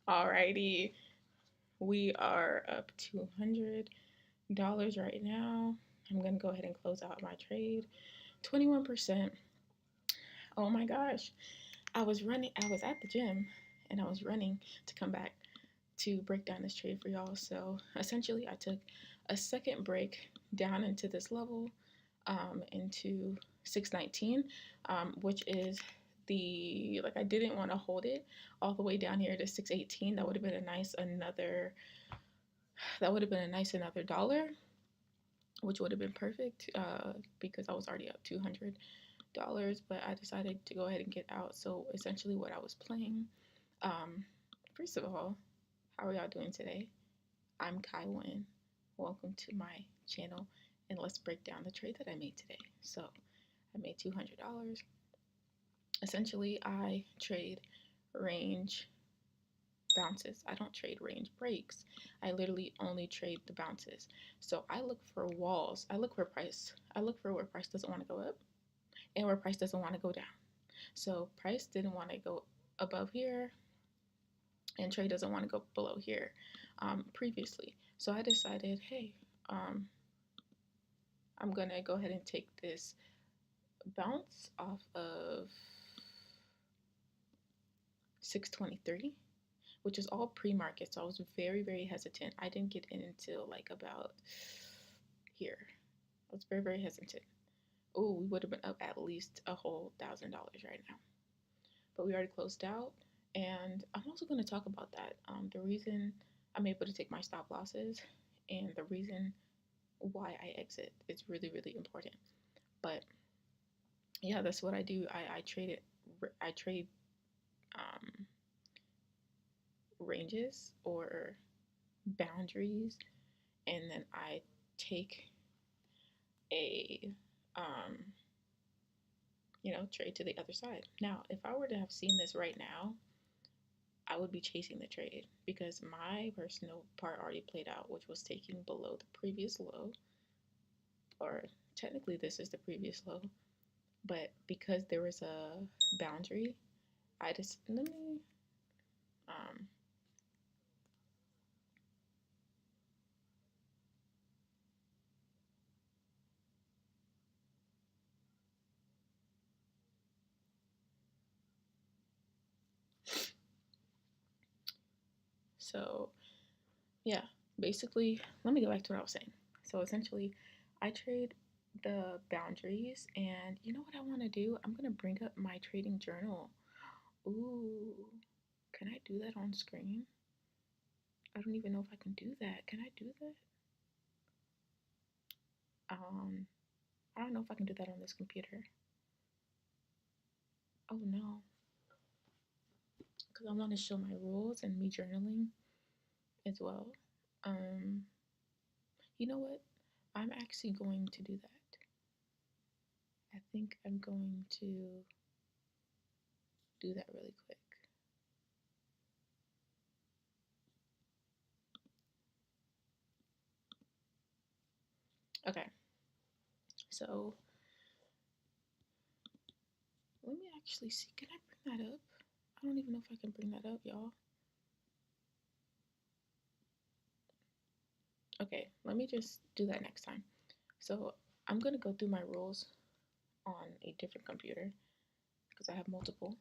Alrighty, we are up $200 right now. I'm gonna go ahead and close out my trade. 21%. Oh my gosh. I was at the gym and I was running to come back to break down this trade for y'all. So essentially, I took a second break down into this level, into 619, which is I didn't want to hold it all the way down here to 618. That would have been a nice another dollar, which would have been perfect because I was already up $200. But I decided to go ahead and get out. So essentially, what I was playing. Um, First of all, how are y'all doing today? I'm Kai Wynn. Welcome to my channel, and let's break down the trade that I made today. So I made $200. Essentially, I trade range bounces. I don't trade range breaks. I literally only trade the bounces. So I look for walls. I look for price. I look for where price doesn't want to go up and where price doesn't want to go down. So price didn't want to go above here, and trade doesn't want to go below here previously. So I decided, hey, um, I'm gonna go ahead and take this bounce off of 623, which is all pre-market. So I was very, very hesitant. I didn't get in until like about here. I was very, very hesitant. Oh, we would have been up at least a whole $1,000 right now. But we already closed out. And I'm also going to talk about that. The reason I'm able to take my stop losses and the reason why I exit is really, really important. But yeah, that's what I do. I trade it. I trade um, ranges or boundaries, and then I take a trade to the other side. Now, if I were to have seen this right now, I would be chasing the trade because my personal part already played out, which was taking below the previous low, or technically this is the previous low, but because there was a boundary, I just let me um, so yeah, basically, let me go back to what I was saying. So essentially, I trade the boundaries, and you know what I want to do? I'm gonna bring up my trading journal. Ooh, can I do that on screen? I don't even know if I can do that. Can I do that? Um, I don't know if I can do that on this computer. Oh no, because I want to show my rules and me journaling as well. Um, you know what? I'm actually going to do that. I think I'm going to do that really quick. Okay, so let me actually see. Can I bring that up? I don't even know if I can bring that up, y'all. Okay, let me just do that next time. So I'm gonna go through my rules on a different computer because I have multiple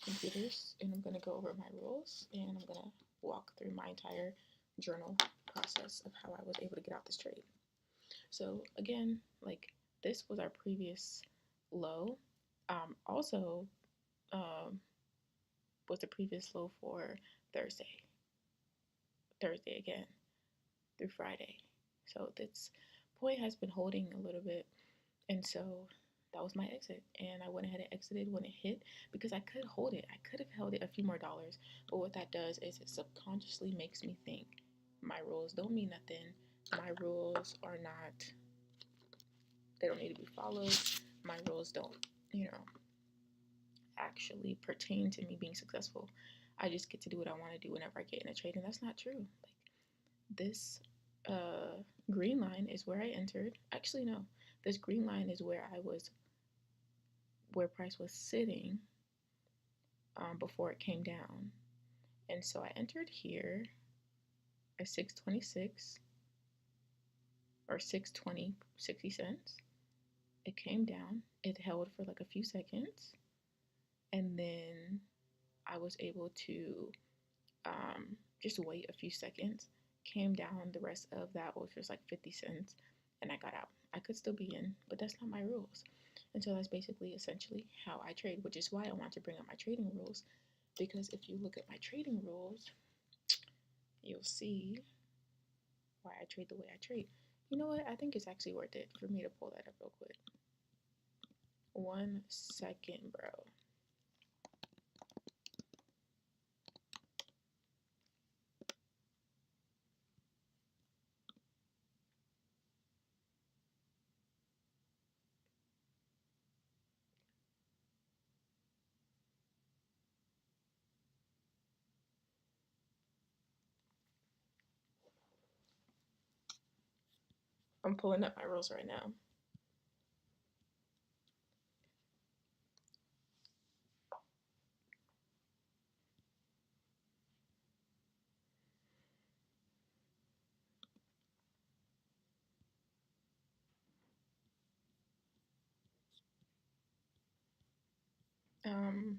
computers, and I'm gonna go over my rules and I'm gonna walk through my entire journal process of how I was able to get out this trade. So again, like this was our previous low. Also, um, was the previous low for Thursday. Thursday again through Friday. So this point has been holding a little bit, and so that was my exit. And I went ahead and exited when it hit because I could hold it. I could have held it a few more dollars, but what that does is it subconsciously makes me think my rules don't mean nothing. My rules are not, they don't need to be followed. My rules don't, you know, actually pertain to me being successful. I just get to do what I want to do whenever I get in a trade, and that's not true. Like this green line is where I entered. Actually, no, this green line is where price was sitting before it came down, And so I entered here at 626 or 620, 60 cents. It came down, it held for like a few seconds, and then I was able to just wait a few seconds, came down the rest of that, which was like 50 cents, and I got out. I could still be in, but that's not my rules. And so that's basically essentially how I trade, which is why I want to bring up my trading rules. Because if you look at my trading rules, you'll see why I trade the way I trade. You know what? I think it's actually worth it for me to pull that up real quick. 1 second, bro. I'm pulling up my rules right now. Um,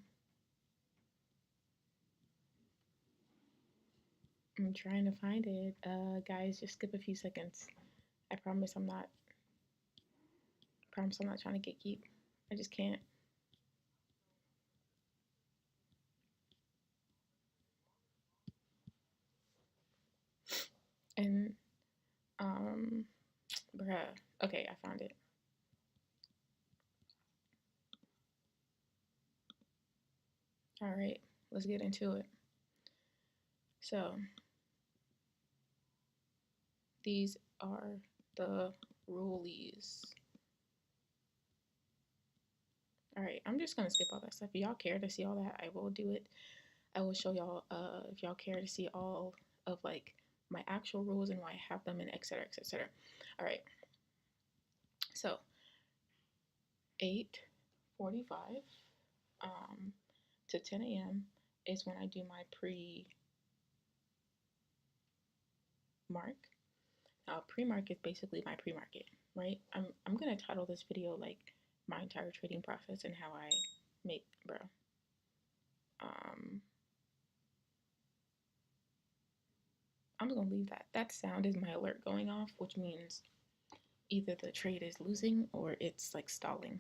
I'm trying to find it. Guys, just skip a few seconds. I promise I'm not. Promise I'm not trying to gatekeep. I just can't. And bruh. Okay, I found it. All right, let's get into it. So these are the rulies. All right, I'm just gonna skip all that stuff. If y'all care to see all that, I will do it. I will show y'all if y'all care to see all of like my actual rules and why I have them and etc etc. All right, so 8:45 to 10 a.m. is when I do my pre-mark. Now, pre-mark is basically my pre-market, right? I'm gonna title this video like my entire trading process and how I make, bro. I'm gonna leave that. That sound is my alert going off, which means either the trade is losing or it's like stalling.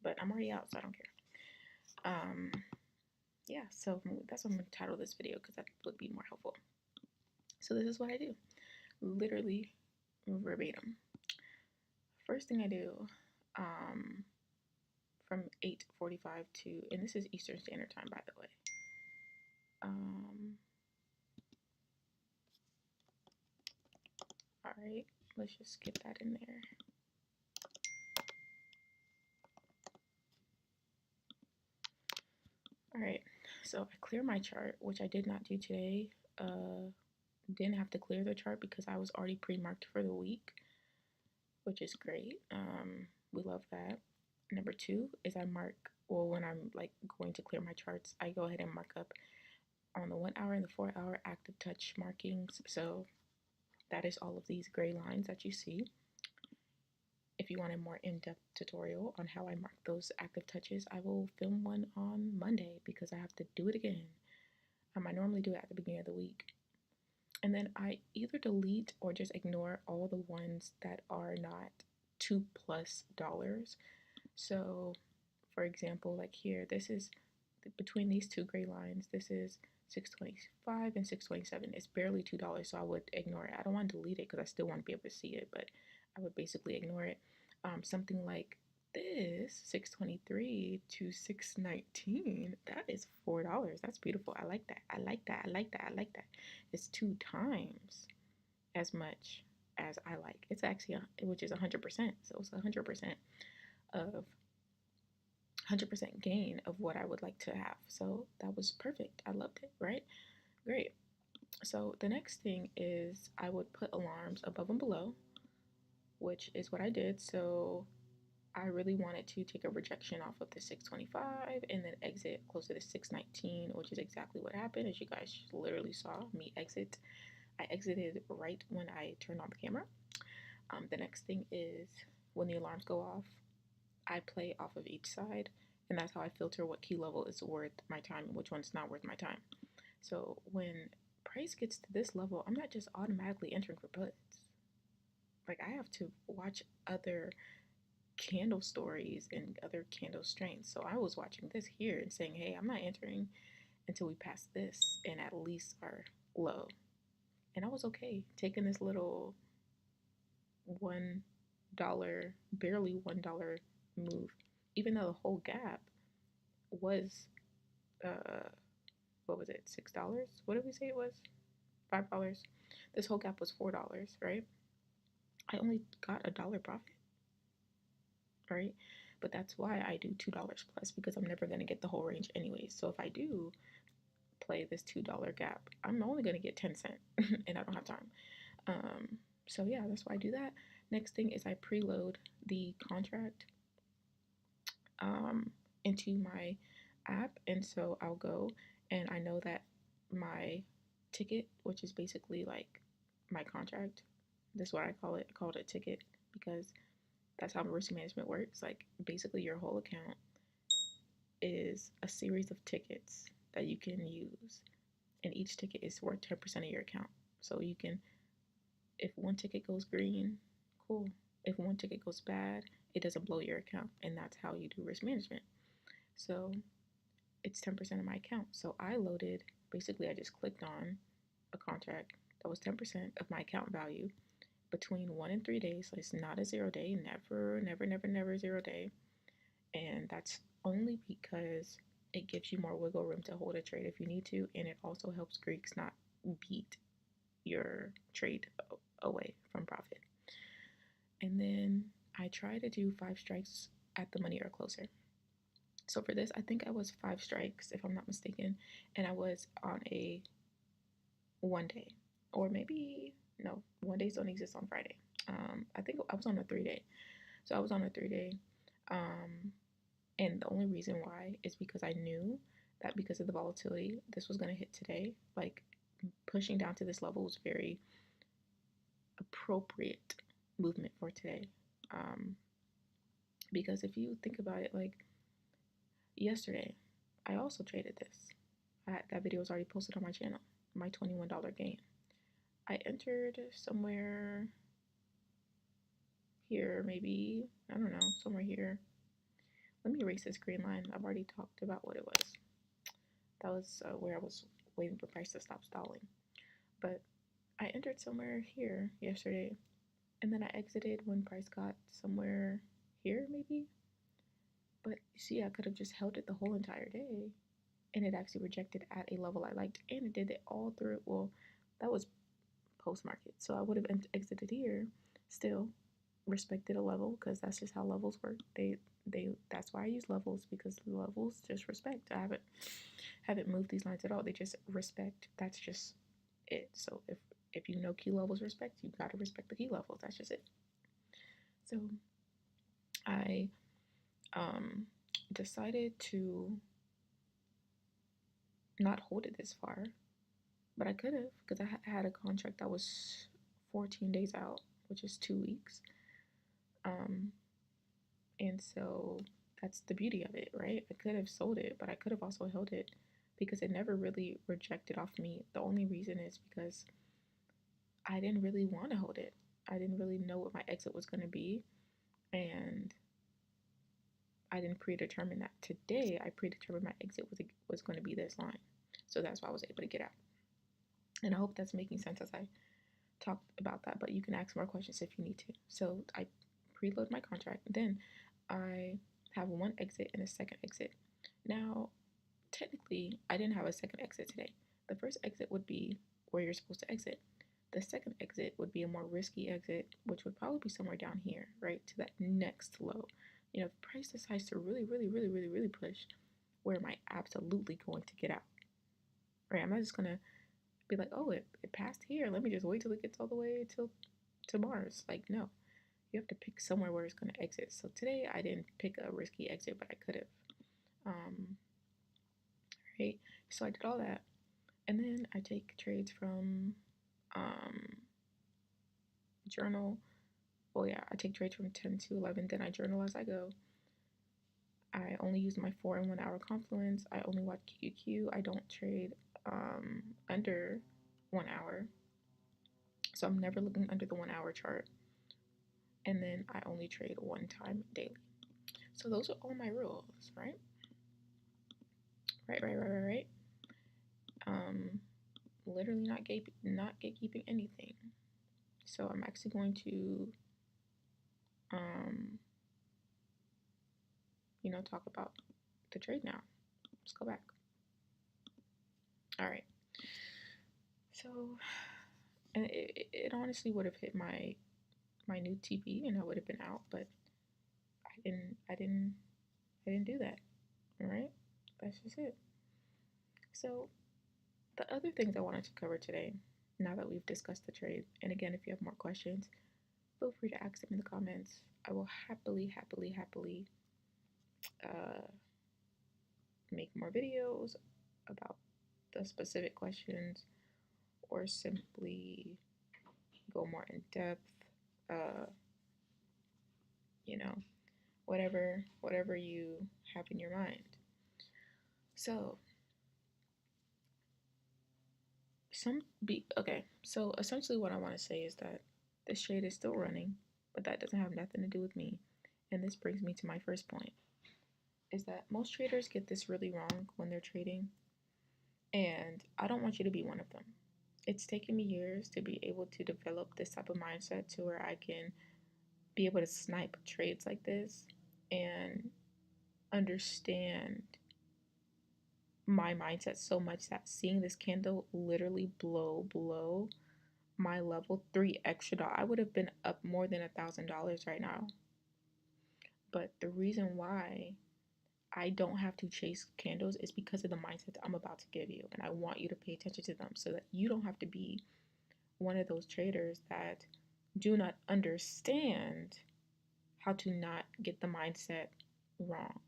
But I'm already out, so I don't care. Yeah, so that's what I'm gonna title this video because that would be more helpful. So this is what I do, literally verbatim. First thing I do, from 8:45 to, and this is Eastern Standard Time, by the way. All right, let's just get that in there. All right, so I clear my chart, which I did not do today. Didn't have to clear the chart because I was already pre-marked for the week, which is great. We love that. Number two is I mark, well, when I'm like going to clear my charts, I go ahead and mark up on the 1 hour and the 4 hour active touch markings. So that is all of these gray lines that you see. If you want a more in-depth tutorial on how I mark those active touches, I will film one on Monday because I have to do it again. I normally do it at the beginning of the week. And then I either delete or just ignore all the ones that are not $2+. So for example, like here, this is between these two gray lines, this is 625 and 627. It's barely $2, so I would ignore it. I don't want to delete it because I still want to be able to see it, but I would basically ignore it. Something like this, 623 to 619, that is $4. That's beautiful. I like that. I like that. I like that. I like that. It's 2 times as much as I like. It's actually, which is 100%. So it's 100% of 100% gain of what I would like to have. So that was perfect. I loved it, right? Great. So the next thing is I would put alarms above and below, which is what I did. So I really wanted to take a rejection off of the 625 and then exit closer to 619, which is exactly what happened. As you guys literally saw me exit, I exited right when I turned on the camera. The next thing is when the alarms go off, I play off of each side, and that's how I filter what key level is worth my time and which one's not worth my time. So when price gets to this level, I'm not just automatically entering for puts. Like, I have to watch other candle stories and other candle strengths. So I was watching this here and saying, hey, I'm not entering until we pass this and at least our low. And I was okay taking this little $1, barely $1 move, even though the whole gap was, what was it, $6? What did we say it was? $5. This whole gap was $4, right? I only got $1 profit, right? But that's why I do $2 plus, because I'm never going to get the whole range anyways. So if I do play this $2 gap, I'm only going to get 10 cents and I don't have time. So yeah, that's why I do that. Next thing is I preload the contract into my app, and so I'll go and I know that my ticket, which is basically like my contract, this is what I call it. I call it a ticket because that's how risk management works. Like, basically your whole account is a series of tickets that you can use, and each ticket is worth 10% of your account. So you can, if one ticket goes green, cool. If one ticket goes bad, it doesn't blow your account, and that's how you do risk management. So it's 10% of my account. So I loaded, basically I just clicked on a contract that was 10% of my account value between 1 and 3 days. So it's not a 0 day, never 0 day. And that's only because it gives you more wiggle room to hold a trade if you need to, and it also helps Greeks not beat your trade away from profit. And then I try to do 5 strikes at the money or closer. So for this, I think I was 5 strikes, if I'm not mistaken, and I was on a 1 day, or maybe no, 1 days don't exist on Friday. I think I was on a 3 day. So I was on a 3 day, and the only reason why is because I knew that because of the volatility, this was going to hit today. Like, pushing down to this level was very appropriate movement for today. Because if you think about it, like yesterday, I also traded this. That video was already posted on my channel, my $21 gain. I entered somewhere here, maybe, I don't know, somewhere here. Let me erase this green line. I've already talked about what it was. That was where I was waiting for price to stop stalling. But I entered somewhere here yesterday, and then I exited when price got somewhere here, maybe. But you see, I could have just held it the whole entire day, and it actually rejected at a level I liked, and it did it all through. Well, that was post market, so I would have exited here, still respected a level, because that's just how levels work. That's why I use levels, because the levels just respect. I haven't moved these lines at all. They just respect. That's just it. So if you know key levels respect, you gotta respect the key levels. That's just it. So I decided to not hold it this far, but I could have, because I had a contract that was 14 days out, which is 2 weeks. And so that's the beauty of it, right? I could have sold it, but I could have also held it because it never really rejected off me. The only reason is because I didn't really want to hold it. I didn't really know what my exit was going to be, and I didn't predetermine that. Today, I predetermined my exit was going to be this line. So that's why I was able to get out. And I hope that's making sense as I talked about that, but you can ask more questions if you need to. So I preload my contract, then I have one exit and a second exit. Now, technically, I didn't have a second exit today. The first exit would be where you're supposed to exit. The second exit would be a more risky exit, which would probably be somewhere down here, right, to that next low. You know, if price decides to really push, where am I absolutely going to get out? Right? I'm not just gonna be like, oh, it passed here. Let me just wait till it gets all the way to Mars. Like, no. you have to pick somewhere where it's going to exit. So today I didn't pick a risky exit, but I could have. Right? So I did all that. And then I take trades from journal. Oh yeah, I take trades from 10 to 11. Then I journal as I go. I only use my 4 and 1 hour confluence. I only watch QQQ. I don't trade under 1 hour. So I'm never looking under the 1 hour chart. And then I only trade one time daily. So those are all my rules, right? Right. Literally not gatekeeping anything. So I'm actually going to talk about the trade now. Let's go back. All right. So, and it honestly would have hit my new TP and I would have been out, but I didn't do that. All right. That's just it. So the other things I wanted to cover today, now that we've discussed the trade, and again, if you have more questions, feel free to ask them in the comments. I will happily make more videos about the specific questions or simply go more in depth. You know, whatever you have in your mind. So so essentially what I want to say is that this trade is still running, but that doesn't have nothing to do with me. And this brings me to my first point, is that most traders get this really wrong when they're trading, and I don't want you to be one of them. It's taken me years to be able to develop this type of mindset to where I can be able to snipe trades like this and understand my mindset so much that seeing this candle literally blow my level 3 extra dollar, I would have been up more than $1,000 right now. But the reason why I don't have to chase candles is because of the mindset that I'm about to give you, and I want you to pay attention to them so that you don't have to be one of those traders that do not understand how to not get the mindset wrong,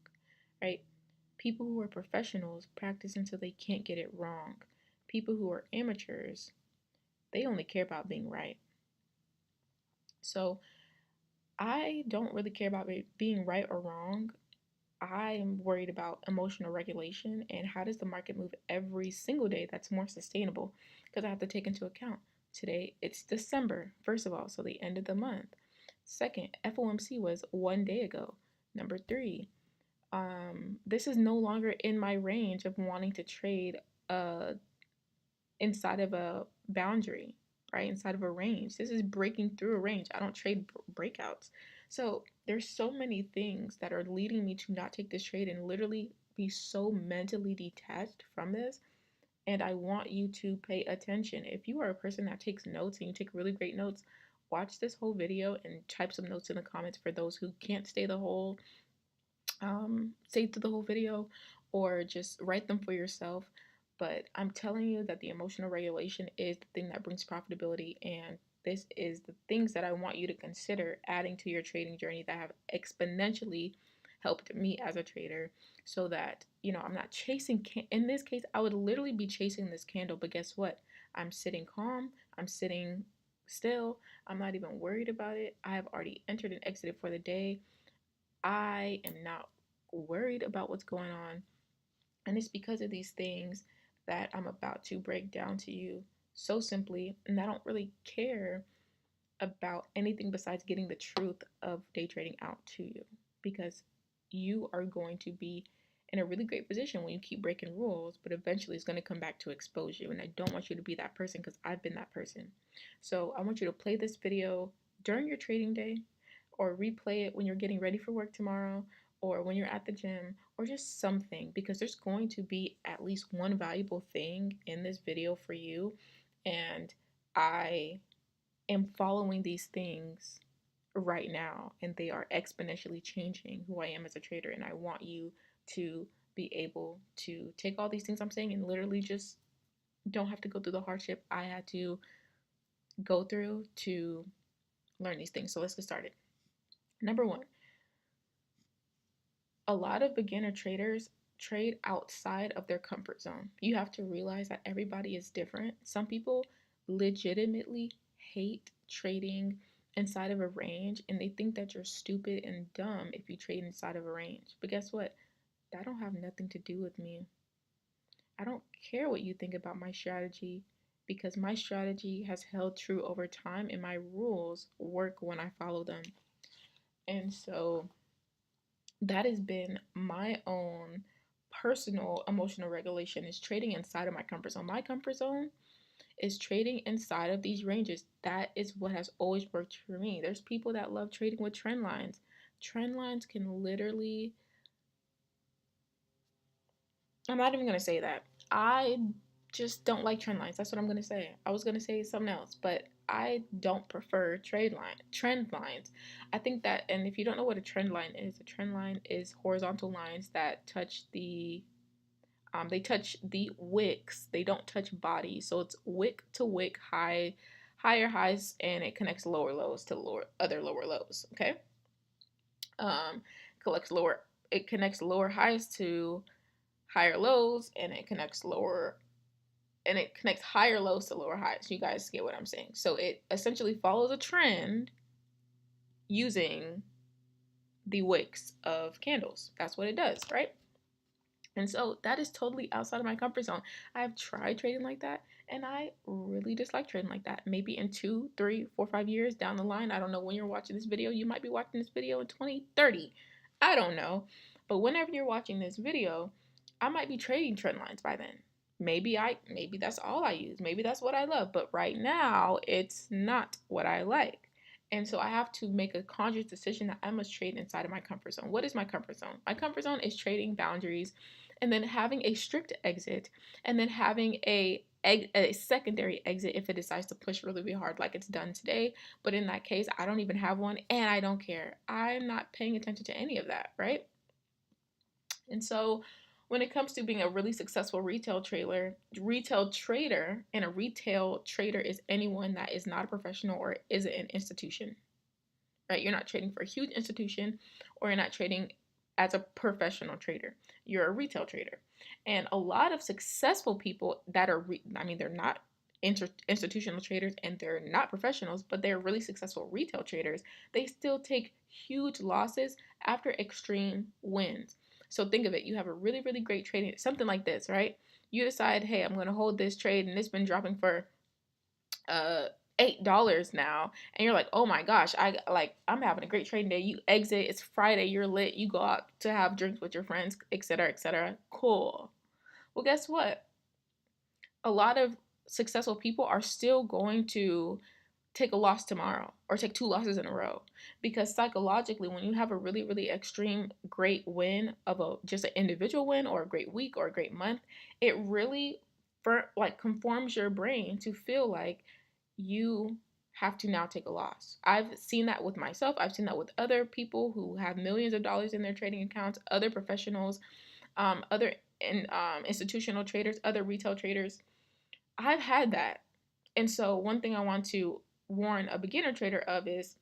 right? People who are professionals practice until they can't get it wrong. People who are amateurs, they only care about being right. So I don't really care about it being right or wrong. I am worried about emotional regulation and how does the market move every single day that's more sustainable, because I have to take into account today it's December, first of all, so the end of the month. Second, FOMC was 1 day ago. Number three, this is no longer in my range of wanting to trade inside of a boundary, right? Inside of a range. This is breaking through a range. I don't trade breakouts. So there's so many things that are leading me to not take this trade and literally be so mentally detached from this. And I want you to pay attention. If you are a person that takes notes and you take really great notes, watch this whole video and type some notes in the comments for those who can't stay through the whole video, or just write them for yourself. But I'm telling you that the emotional regulation is the thing that brings profitability, and this is the things that I want you to consider adding to your trading journey that have exponentially helped me as a trader, so that I'm not chasing in this case I would literally be chasing this candle, but guess what? I'm sitting calm, I'm sitting still, I'm not even worried about it. I have already entered and exited for the day. I am not worried about what's going on. And it's because of these things that I'm about to break down to you so simply. And I don't really care about anything besides getting the truth of day trading out to you, because you are going to be in a really great position when you keep breaking rules, but eventually it's going to come back to expose you. And I don't want you to be that person, because I've been that person. So I want you to play this video during your trading day, or replay it when you're getting ready for work tomorrow, or when you're at the gym, or just something, because there's going to be at least one valuable thing in this video for you. And I am following these things right now, and they are exponentially changing who I am as a trader. And I want you to be able to take all these things I'm saying and literally just don't have to go through the hardship I had to go through to learn these things. So let's get started. Number one, a lot of beginner traders trade outside of their comfort zone. You have to realize that everybody is different. Some people legitimately hate trading inside of a range and they think that you're stupid and dumb if you trade inside of a range. But guess what? That don't have nothing to do with me. I don't care what you think about my strategy because my strategy has held true over time and my rules work when I follow them. And so that has been my own personal emotional regulation is trading inside of my comfort zone. My comfort zone is trading inside of these ranges. That is what has always worked for me. There's people that love trading with trend lines. Trend lines can literally, I'm not even going to say that. I just don't like trend lines. That's what I'm going to say. I was going to say something else, but I don't prefer trend lines. I think that, and if you don't know what a trend line is, a trend line is horizontal lines that touch they touch the wicks. They don't touch body. So it's wick to wick, higher highs, and it connects lower lows to other lower lows. Okay. Um, collects lower. It connects lower highs to higher lows, and it connects higher lows to lower highs. You guys get what I'm saying? So it essentially follows a trend using the wicks of candles. That's what it does, right? And so that is totally outside of my comfort zone. I've tried trading like that and I really dislike trading like that. Maybe in 2, 3, 4, 5 years down the line, I don't know when you're watching this video. You might be watching this video in 2030. I don't know. But whenever you're watching this video, I might be trading trend lines by then. Maybe that's all I use. Maybe that's what I love. But right now, it's not what I like. And so I have to make a conscious decision that I must trade inside of my comfort zone. What is my comfort zone? My comfort zone is trading boundaries and then having a strict exit and then having a secondary exit if it decides to push really, really hard like it's done today. But in that case, I don't even have one and I don't care. I'm not paying attention to any of that, right? And so when it comes to being a really successful retail trader, and a retail trader is anyone that is not a professional or isn't an institution, right? You're not trading for a huge institution or you're not trading as a professional trader. You're a retail trader. And a lot of successful people that are, they're not institutional traders and they're not professionals, but they're really successful retail traders. They still take huge losses after extreme wins. So think of it. You have a really, really great trading, something like this, right? You decide, hey, I'm going to hold this trade and it's been dropping for uh $8 now, and you're like, oh my gosh, I'm having a great trading day. You exit, it's Friday, you're lit, you go out to have drinks with your friends, etc., etc. Cool. Well, guess what? A lot of successful people are still going to take a loss tomorrow or take 2 losses in a row, because psychologically when you have a really, really extreme great win of a just an individual win or a great week or a great month, it really conforms your brain to feel like you have to now take a loss. I've seen that with myself. I've seen that with other people who have millions of dollars in their trading accounts, other professionals, other institutional traders, other retail traders. I've had that. And so one thing I want to warn a beginner trader of is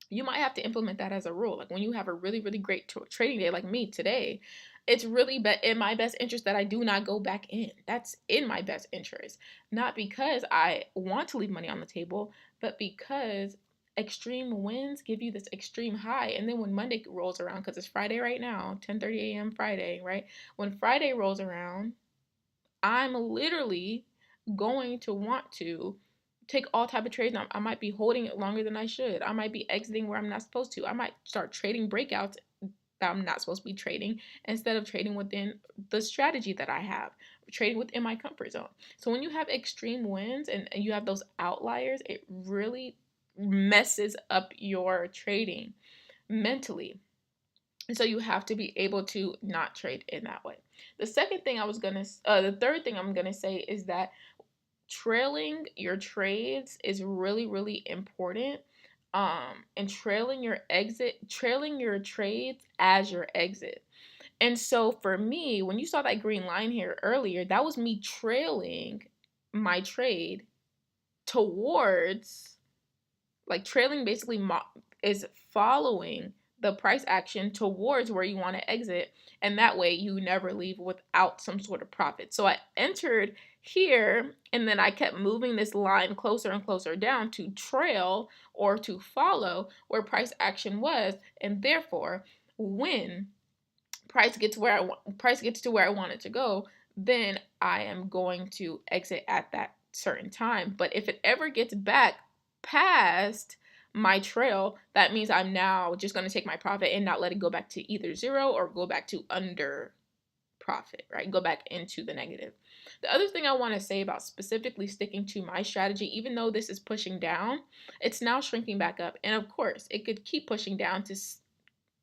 you might have to implement that as a rule. Like when you have a really, really great trading day like me today, it's really in my best interest that I do not go back in. That's in my best interest. Not because I want to leave money on the table, but because extreme wins give you this extreme high. And then when Monday rolls around, because it's Friday right now, 10:30 a.m. Friday, right? When Friday rolls around, I'm literally going to want to take all type of trades. I might be holding it longer than I should. I might be exiting where I'm not supposed to. I might start trading breakouts that I'm not supposed to be trading instead of trading within the strategy that I have, trading within my comfort zone. So when you have extreme wins and you have those outliers, it really messes up your trading mentally. And so you have to be able to not trade in that way. The third thing I'm gonna say is that trailing your trades is really, really important. And trailing your trades as your exit. And so for me, when you saw that green line here earlier, that was me trailing my trade towards, like trailing basically is following the price action towards where you want to exit, and that way you never leave without some sort of profit. So I entered here, and then I kept moving this line closer and closer down to trail or to follow where price action was, and therefore when price gets to where I want it to go, then I am going to exit at that certain time. But if it ever gets back past my trail, that means I'm now just going to take my profit and not let it go back to either zero or go back to under profit, right? Go back into the negative. The other thing I want to say about specifically sticking to my strategy, even though this is pushing down, it's now shrinking back up. And of course, it could keep pushing down to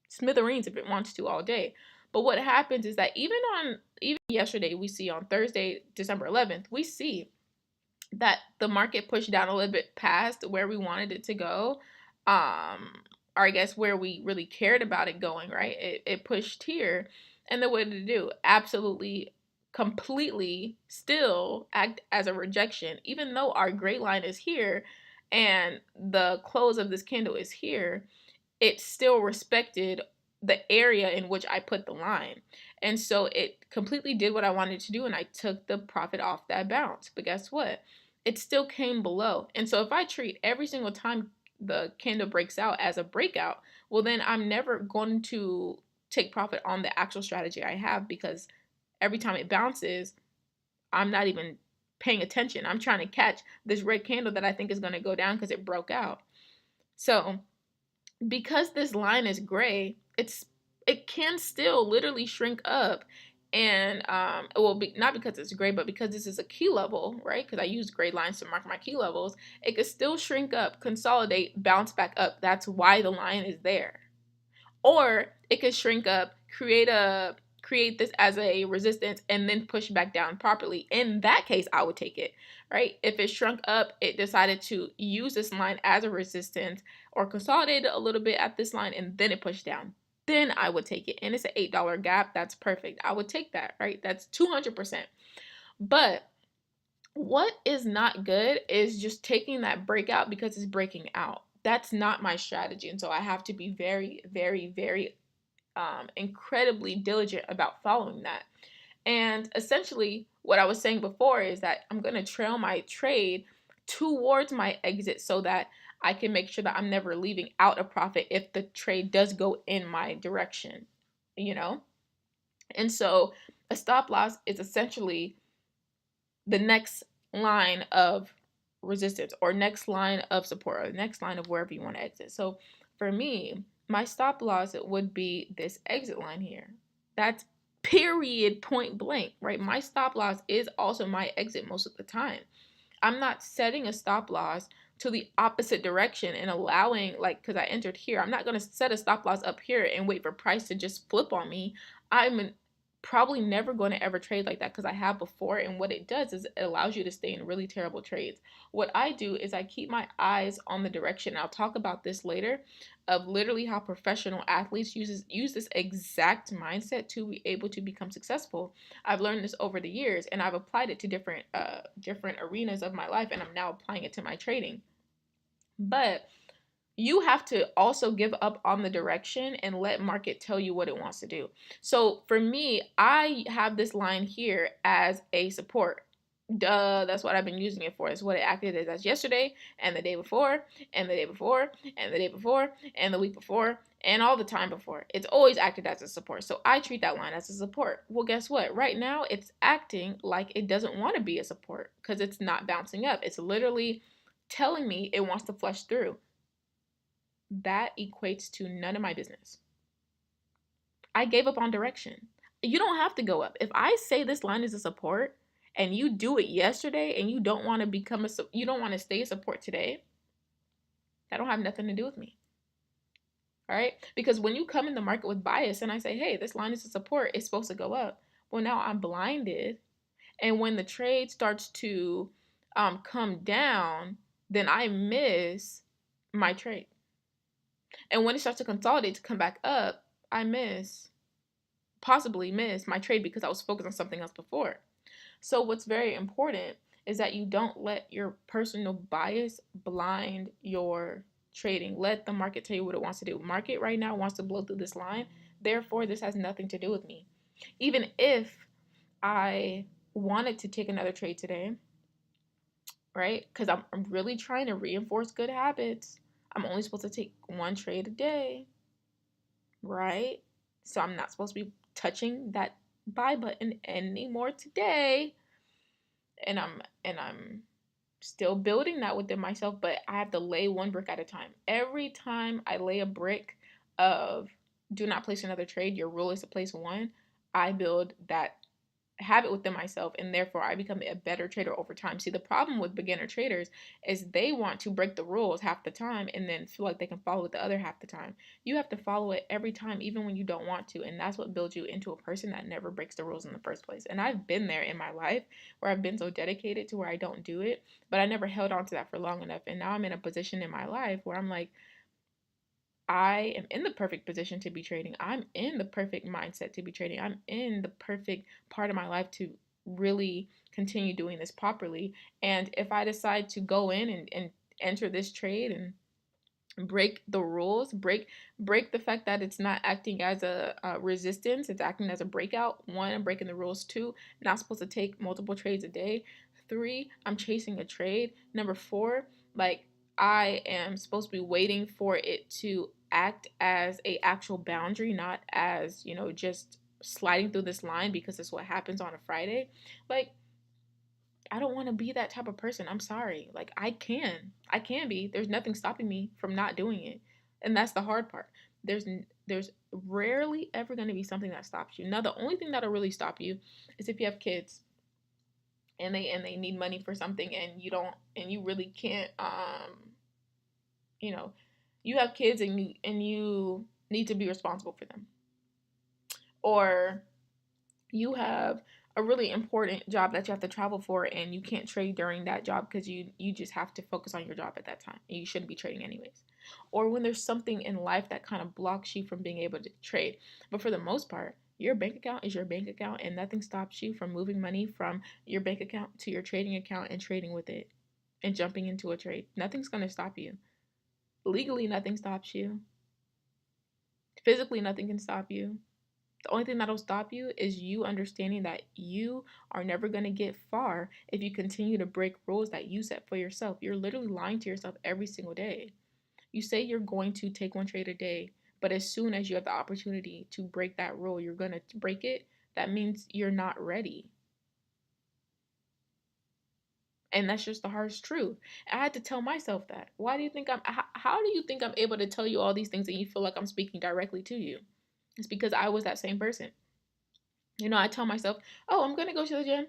smithereens if it wants to all day. But what happens is that even yesterday, we see on Thursday, December 11th, we see that the market pushed down a little bit past where we wanted it to go. Or I guess where we really cared about it going, right? It pushed here. And then what did it do? Absolutely, completely still act as a rejection, even though our gray line is here and the close of this candle is here. It still respected the area in which I put the line. And so it completely did what I wanted to do, and I took the profit off that bounce. But guess what? It still came below. And so if I treat every single time the candle breaks out as a breakout, well, then I'm never going to take profit on the actual strategy I have, because every time it bounces, I'm not even paying attention. I'm trying to catch this red candle that I think is going to go down because it broke out. So because this line is gray, it can still literally shrink up, and not because it's gray, but because this is a key level, right? Because I use gray lines to mark my key levels. It could still shrink up, consolidate, bounce back up. That's why the line is there. Or it could shrink up, create this as a resistance, and then push back down properly. In that case, I would take it, right? If it shrunk up, it decided to use this line as a resistance or consolidate it a little bit at this line, and then it pushed down, then I would take it. And it's an $8 gap. That's perfect. I would take that, right? That's 200%. But what is not good is just taking that breakout because it's breaking out. That's not my strategy. And so I have to be very, very, very incredibly diligent about following that. And essentially, what I was saying before is that I'm going to trail my trade towards my exit so that I can make sure that I'm never leaving out a profit if the trade does go in my direction, you know? And so a stop loss is essentially the next line of resistance or next line of support or the next line of wherever you want to exit. So for me, my stop loss would be this exit line here. That's period, point blank, right? My stop loss is also my exit most of the time. I'm not setting a stop loss to the opposite direction and allowing, like, because I entered here, I'm not going to set a stop loss up here and wait for price to just flip on me. I'm probably never going to ever trade like that because I have before, and what it does is it allows you to stay in really terrible trades. What I do is I keep my eyes on the direction. I'll talk about this later, of literally how professional athletes use this exact mindset to be able to become successful. I've learned this over the years, and I've applied it to different arenas of my life, and I'm now applying it to my trading. But you have to also give up on the direction and let market tell you what it wants to do. So for me, I have this line here as a support. Duh, that's what I've been using it for. It's what it acted as yesterday and the day before and the day before and the day before and the week before and all the time before. It's always acted as a support. So I treat that line as a support. Well, guess what? Right now it's acting like it doesn't want to be a support because it's not bouncing up. It's literally telling me it wants to flush through. That equates to none of my business. I gave up on direction. You don't have to go up. If I say this line is a support and you do it yesterday and you don't want to stay a support today, that don't have nothing to do with me. All right? Because when you come in the market with bias and I say, hey, this line is a support, it's supposed to go up. Well, now I'm blinded. And when the trade starts to come down, then I miss my trade. And when it starts to consolidate to come back up, I possibly miss my trade because I was focused on something else before. So what's very important is that you don't let your personal bias blind your trading. Let the market tell you what it wants to do. Market right now wants to blow through this line. Therefore, this has nothing to do with me. Even if I wanted to take another trade today, right? Because I'm really trying to reinforce good habits. I'm only supposed to take one trade a day, right? So I'm not supposed to be touching that buy button anymore today. And I'm still building that within myself, but I have to lay one brick at a time. Every time I lay a brick of do not place another trade, your rule is to place one, I build that habit within myself, and therefore I become a better trader over time. See, the problem with beginner traders is they want to break the rules half the time and then feel like they can follow it the other half the time. You have to follow it every time, even when you don't want to, and that's what builds you into a person that never breaks the rules in the first place. And I've been there in my life where I've been so dedicated to where I don't do it, but I never held on to that for long enough. And now I'm in a position in my life where I'm like, I am in the perfect position to be trading. I'm in the perfect mindset to be trading. I'm in the perfect part of my life to really continue doing this properly. And if I decide to go in and enter this trade and break the rules, break the fact that it's not acting as a resistance, it's acting as a breakout. One, I'm breaking the rules. Two, not supposed to take multiple trades a day. Three, I'm chasing a trade. Number four, like I am supposed to be waiting for it to act as a actual boundary, not as, just sliding through this line because it's what happens on a Friday. Like, I don't want to be that type of person. I'm sorry. Like I can be. There's nothing stopping me from not doing it. And that's the hard part. There's rarely ever going to be something that stops you. Now the only thing that'll really stop you is if you have kids and they need money for something and you don't, and you really can't you know, you have kids and you need to be responsible for them. Or you have a really important job that you have to travel for and you can't trade during that job because you just have to focus on your job at that time and you shouldn't be trading anyways. Or when there's something in life that kind of blocks you from being able to trade. But for the most part, your bank account is your bank account and nothing stops you from moving money from your bank account to your trading account and trading with it and jumping into a trade. Nothing's going to stop you. Legally, nothing stops you. Physically, nothing can stop you. The only thing that'll stop you is you understanding that you are never going to get far if you continue to break rules that you set for yourself. You're literally lying to yourself every single day. You say you're going to take one trade a day, but as soon as you have the opportunity to break that rule, you're going to break it. That means you're not ready. And that's just the harsh truth. I had to tell myself that. Why do you think how do you think I'm able to tell you all these things and you feel like I'm speaking directly to you? It's because I was that same person. I tell myself, oh, I'm going to go to the gym.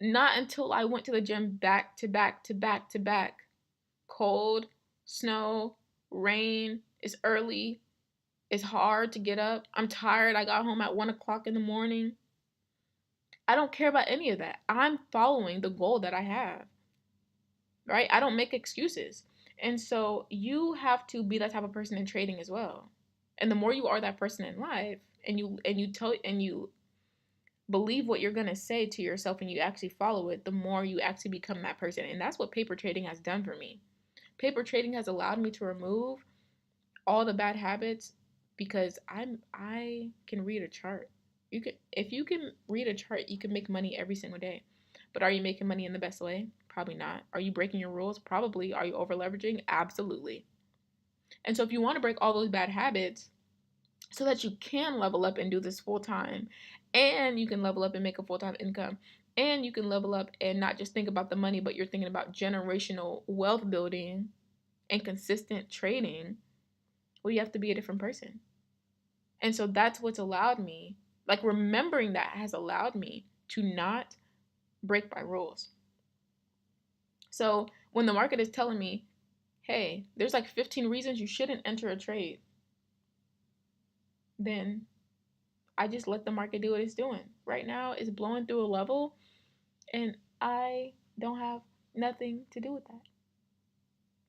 Not until I went to the gym back to back to back to back. Cold, snow, rain, it's early, it's hard to get up. I'm tired. I got home at 1 o'clock in the morning. I don't care about any of that. I'm following the goal that I have, right? I don't make excuses. And so you have to be that type of person in trading as well. And the more you are that person in life and you believe what you're going to say to yourself and you actually follow it, the more you actually become that person. And that's what paper trading has done for me. Paper trading has allowed me to remove all the bad habits because I can read a chart. If you can read a chart, you can make money every single day. But are you making money in the best way? Probably not. Are you breaking your rules? Probably. Are you over leveraging? Absolutely. And so if you want to break all those bad habits, so that you can level up and do this full time, and you can level up and make a full time income, and you can level up and not just think about the money, but you're thinking about generational wealth building and consistent trading. Well, you have to be a different person. And so that's what's allowed me, like remembering that has allowed me to not break my rules. So when the market is telling me, hey, there's like 15 reasons you shouldn't enter a trade, then I just let the market do what it's doing. Right now, it's blowing through a level, and I don't have nothing to do with that,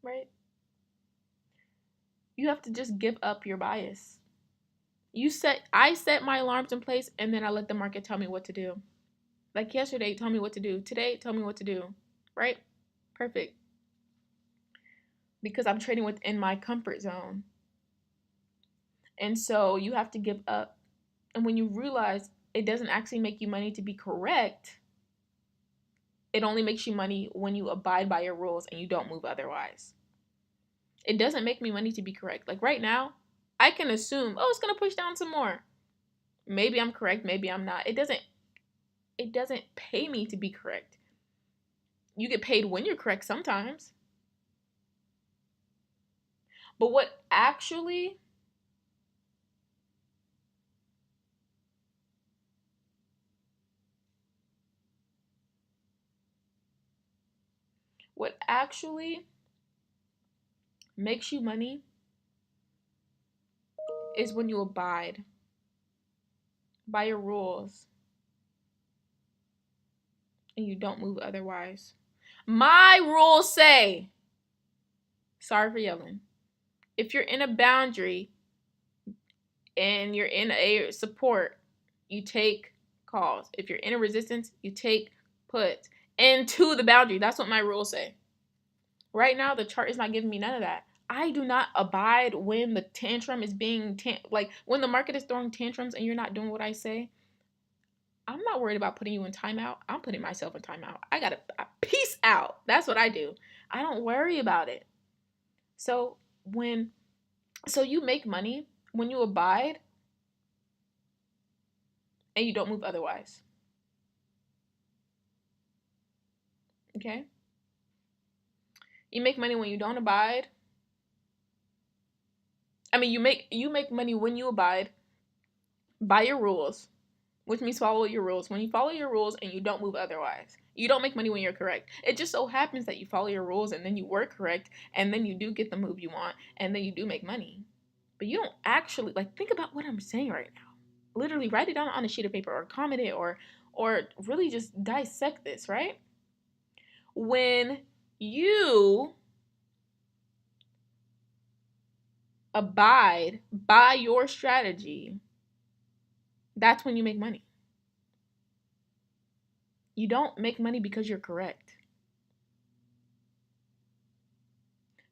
right? You have to just give up your bias. I set my alarms in place, and then I let the market tell me what to do. Like yesterday, tell me what to do. Today, tell me what to do, right? Perfect. because I'm trading within my comfort zone. And so you have to give up. And when you realize it doesn't actually make you money to be correct, it only makes you money when you abide by your rules and you don't move otherwise. It doesn't make me money to be correct. Like right now, I can assume, oh, it's going to push down some more. Maybe I'm correct, maybe I'm not. It doesn't pay me to be correct. You get paid when you're correct sometimes. But what actually makes you money is when you abide by your rules and you don't move otherwise. My rules say, sorry for yelling, if you're in a boundary and you're in a support, you take calls. If you're in a resistance, you take puts into the boundary. That's what my rules say. Right now, the chart is not giving me none of that. I do not abide when the tantrum is being like when the market is throwing tantrums and you're not doing what I say. I'm not worried about putting you in timeout. I'm putting myself in timeout. I gotta peace out. That's what I do. I don't worry about it. So you make money when you abide and you don't move otherwise. Okay? You make money when you don't abide. I mean, you make money when you abide by your rules, which means follow your rules. When you follow your rules and you don't move otherwise, you don't make money when you're correct. It just so happens that you follow your rules and then you work correct and then you do get the move you want and then you do make money. But you don't actually think about what I'm saying right now. Literally write it down on a sheet of paper or comment it or really just dissect this, right? When you abide by your strategy, that's when you make money. You don't make money because you're correct.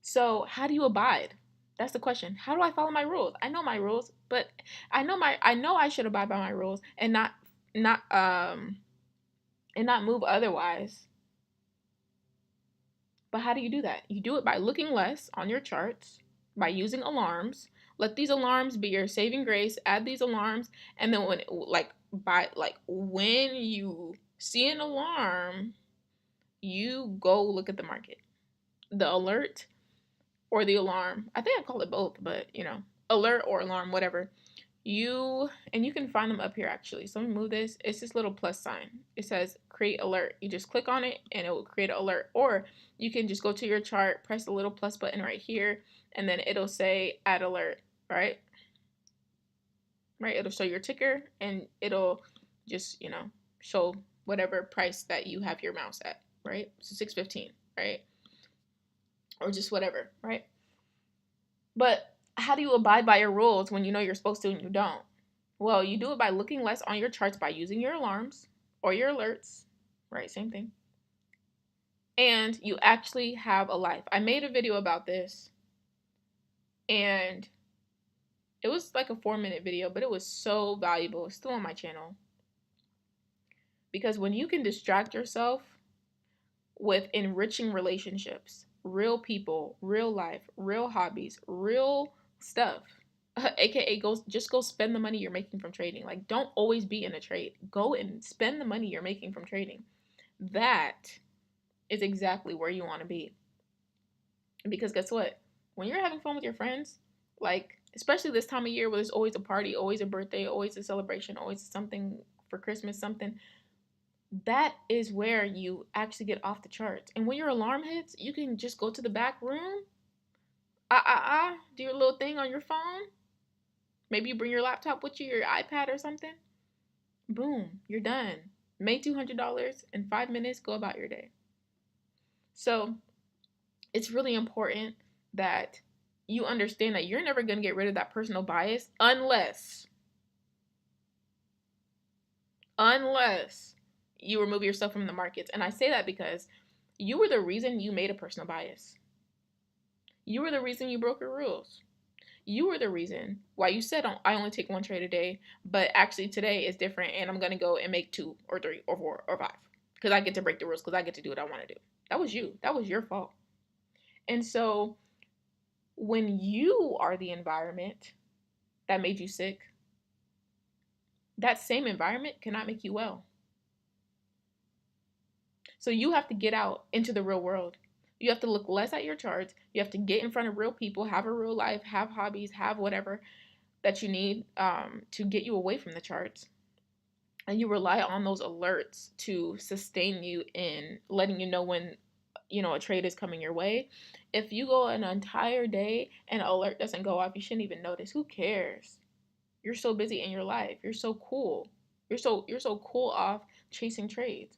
So how do you abide? That's the question. How do I follow my rules? I know my rules, but I know I should abide by my rules and not move otherwise. But how do you do that? You do it by looking less on your charts, by using alarms. Let these alarms be your saving grace. Add these alarms, and then when you see an alarm, you go look at the market. The alert or the alarm. I think I call it both, but alert or alarm, whatever. You can find them up here actually. So let me move this. It's this little plus sign. It says create alert. You just click on it and it will create an alert. Or you can just go to your chart, press the little plus button right here, and then it'll say add alert, right? Right? It'll show your ticker and it'll just, show whatever price that you have your mouse at, right? So 615, right? Or just whatever, right? But how do you abide by your rules when you know you're supposed to and you don't? Well, you do it by looking less on your charts by using your alarms or your alerts, right? Same thing. And you actually have a life. I made a video about this and it was like a 4-minute video, but it was so valuable. It's still on my channel. Because when you can distract yourself with enriching relationships, real people, real life, real hobbies, real stuff, aka go spend the money you're making from trading. Like, don't always be in a trade. Go and spend the money you're making from trading. That is exactly where you want to be. Because guess what? When you're having fun with your friends, especially this time of year where there's always a party, always a birthday, always a celebration, always something for Christmas, something, that is where you actually get off the charts. And when your alarm hits, you can just go to the back room, do your little thing on your phone. Maybe you bring your laptop with you, your iPad or something. Boom, you're done. Made $200 in 5 minutes, go about your day. So it's really important that you understand that you're never going to get rid of that personal bias unless you remove yourself from the markets. And I say that because you were the reason you made a personal bias. You were the reason you broke your rules. You were the reason why you said I only take one trade a day, but actually today is different and I'm going to go and make 2 or 3 or 4 or 5 because I get to break the rules because I get to do what I want to do. That was you. That was your fault. And so when you are the environment that made you sick, that same environment cannot make you well. So you have to get out into the real world. You have to look less at your charts. You have to get in front of real people, have a real life, have hobbies, have whatever that you need to get you away from the charts. And you rely on those alerts to sustain you in letting you know when a trade is coming your way. If you go an entire day and an alert doesn't go off, you shouldn't even notice. Who cares? You're so busy in your life. You're so cool. You're so cool off chasing trades.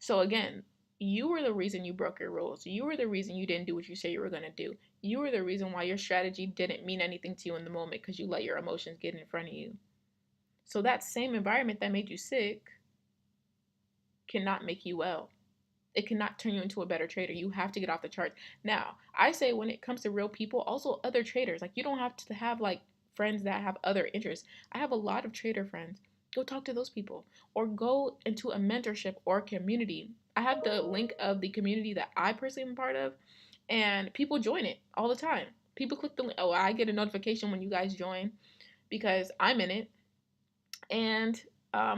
So again, you were the reason you broke your rules. You were the reason you didn't do what you said you were going to do. You were the reason why your strategy didn't mean anything to you in the moment because you let your emotions get in front of you. So that same environment that made you sick cannot make you well. It cannot turn you into a better trader. You have to get off the charts. Now, I say when it comes to real people, also other traders, like you don't have to have like friends that have other interests. I have a lot of trader friends. Go talk to those people or go into a mentorship or community. I have the link of the community that I personally am part of, and people join it all the time. People click the link. Oh, I get a notification when you guys join because I'm in it. And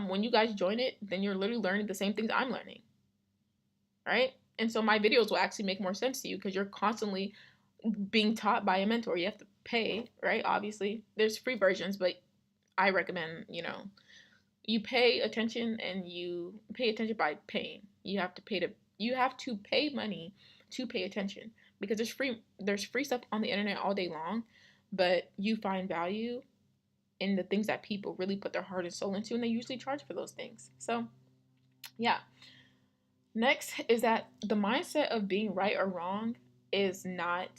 when you guys join it, then you're literally learning the same things I'm learning, right? And so my videos will actually make more sense to you because you're constantly being taught by a mentor. You have to pay, right? Obviously, there's free versions, but I recommend, you pay attention and you pay attention by paying. You have to pay money to pay attention because there's free stuff on the internet all day long, but you find value in the things that people really put their heart and soul into, and they usually charge for those things. So, yeah. Next is that the mindset of being right or wrong is not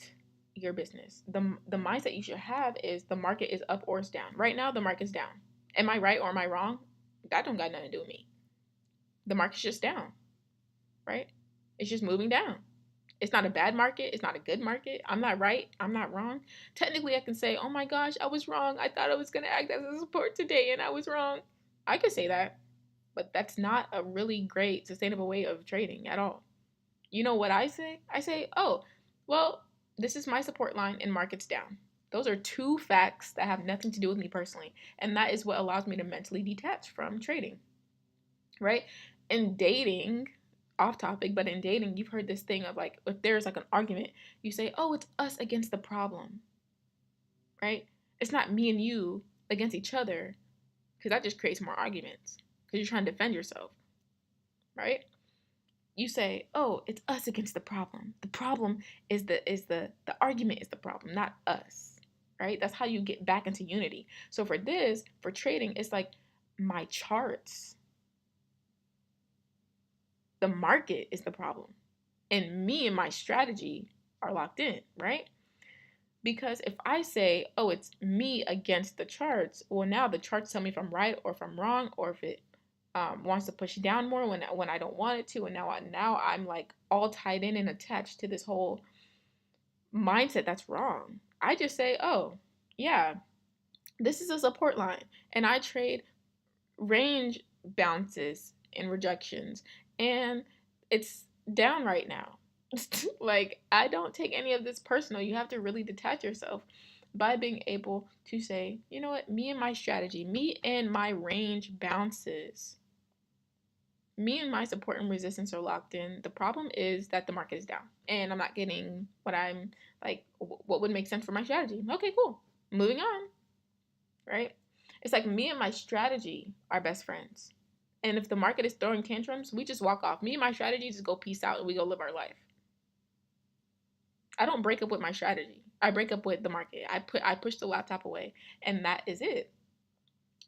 your business. The mindset you should have is the market is up or it's down. Right now, the market's down. Am I right or am I wrong? That don't got nothing to do with me. The market's just down, right? It's just moving down. It's not a bad market. It's not a good market. I'm not right. I'm not wrong. Technically, I can say, oh my gosh, I was wrong. I thought I was going to act as a support today and I was wrong. I could say that, but that's not a really great, sustainable way of trading at all. You know what I say? I say, oh, well, this is my support line and market's down. Those are two facts that have nothing to do with me personally. And that is what allows me to mentally detach from trading, right? In dating, off topic, but in dating, you've heard this thing of like, if there's like an argument, you say, oh, it's us against the problem, right? It's not me and you against each other because that just creates more arguments because you're trying to defend yourself, right? You say, oh, it's us against the problem. The problem is the argument is the problem, not us, right? That's how you get back into unity. So for trading, it's like my charts, the market is the problem, and me and my strategy are locked in, right? Because if I say, oh, it's me against the charts, well, now the charts tell me if I'm right or if I'm wrong, or if it wants to push down more when I don't want it to, and now I'm like all tied in and attached to this whole mindset that's wrong. I just say, oh, yeah, this is a support line, and I trade range bounces and rejections, and it's down right now. Like, I don't take any of this personal. You have to really detach yourself by being able to say, you know what, me and my strategy, me and my range bounces, me and my support and resistance are locked in. The problem is that the market is down and I'm not getting what I'm like, what would make sense for my strategy. Okay, cool. Moving on, right? It's like me and my strategy are best friends. And if the market is throwing tantrums, we just walk off. Me and my strategy just go peace out and we go live our life. I don't break up with my strategy. I break up with the market. I push the laptop away, and that is it.